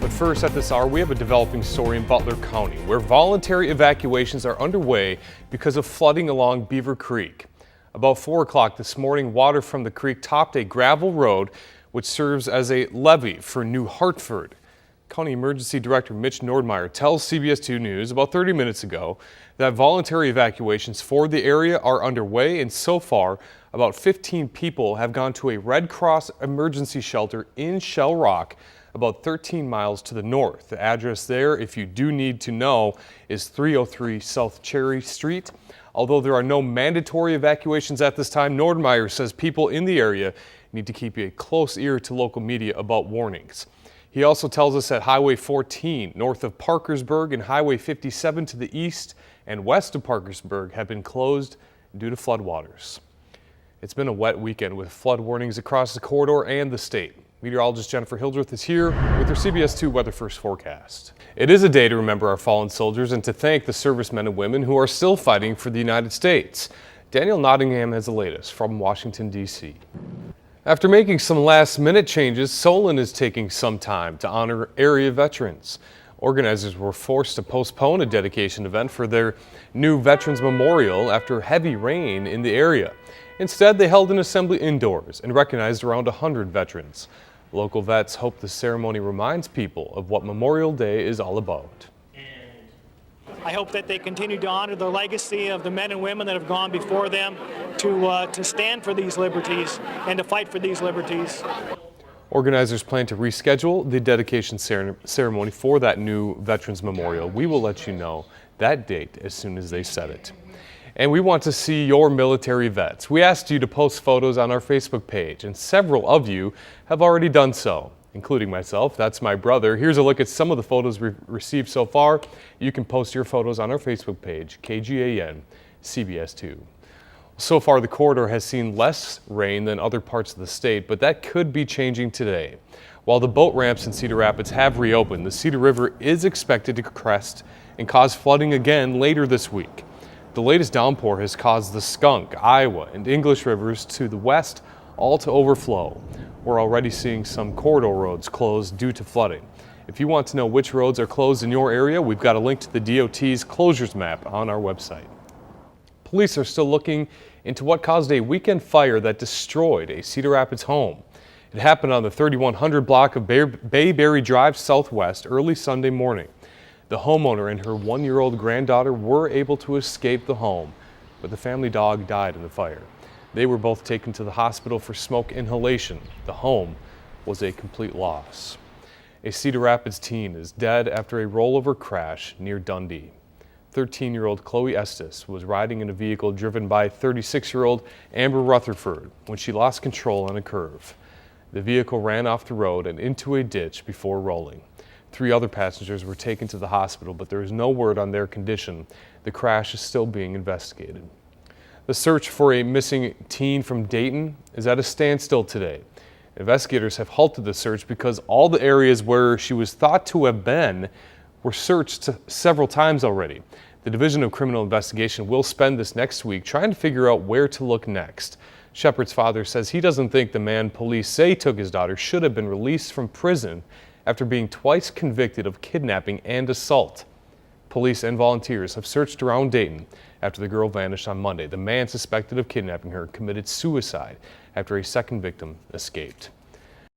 But first, at this hour, we have a developing story in Butler County where voluntary evacuations are underway because of flooding along Beaver Creek. About 4 o'clock this morning, water from the creek topped a gravel road which serves as a levee for New Hartford. County Emergency Director Mitch Nordmeyer tells CBS 2 News about 30 minutes ago that voluntary evacuations for the area are underway, and so far about 15 people have gone to a Red Cross emergency shelter in Shell Rock, about 13 miles to the north. The address there, if you do need to know, is 303 South Cherry Street. Although there are no mandatory evacuations at this time, Nordmeyer says people in the area need to keep a close ear to local media about warnings. He also tells us that Highway 14 north of Parkersburg and Highway 57 to the east and west of Parkersburg have been closed due to floodwaters. It's been a wet weekend with flood warnings across the corridor and the state. Meteorologist Jennifer Hildreth is here with her CBS 2 Weather First forecast. It is a day to remember our fallen soldiers and to thank the servicemen and women who are still fighting for the United States. Daniel Nottingham has the latest from Washington, D.C. After making some last-minute changes, Solon is taking some time to honor area veterans. Organizers were forced to postpone a dedication event for their new Veterans Memorial after heavy rain in the area. Instead, they held an assembly indoors and recognized around 100 veterans. Local vets hope the ceremony reminds people of what Memorial Day is all about. I hope that they continue to honor the legacy of the men and women that have gone before them to stand for these liberties and to fight for these liberties. Organizers plan to reschedule the dedication ceremony for that new Veterans Memorial. We will let you know that date as soon as they set it. And we want to see your military vets. We asked you to post photos on our Facebook page, and several of you have already done so, including myself. That's my brother. Here's a look at some of the photos we've received so far. You can post your photos on our Facebook page, KGAN CBS 2. So far, the corridor has seen less rain than other parts of the state, but that could be changing today. While the boat ramps in Cedar Rapids have reopened, the Cedar River is expected to crest and cause flooding again later this week. The latest downpour has caused the Skunk, Iowa, and English rivers to the west all to overflow. We're already seeing some corridor roads closed due to flooding. If you want to know which roads are closed in your area, we've got a link to the DOT's closures map on our website. Police are still looking into what caused a weekend fire that destroyed a Cedar Rapids home. It happened on the 3100 block of Bayberry Drive Southwest early Sunday morning. The homeowner and her 1-year-old granddaughter were able to escape the home, but the family dog died in the fire. They were both taken to the hospital for smoke inhalation. The home was a complete loss. A Cedar Rapids teen is dead after a rollover crash near Dundee. 13-year-old Chloe Estes was riding in a vehicle driven by 36-year-old Amber Rutherford when she lost control on a curve. The vehicle ran off the road and into a ditch before rolling. 3 other passengers were taken to the hospital, but there is no word on their condition. The crash is still being investigated. The search for a missing teen from Dayton is at a standstill today. Investigators have halted the search because all the areas where she was thought to have been were searched several times already. The Division of Criminal Investigation will spend this next week trying to figure out where to look next. Shepard's father says he doesn't think the man police say took his daughter should have been released from prison after being twice convicted of kidnapping and assault. Police and volunteers have searched around Dayton after the girl vanished on Monday. The man suspected of kidnapping her committed suicide after a second victim escaped.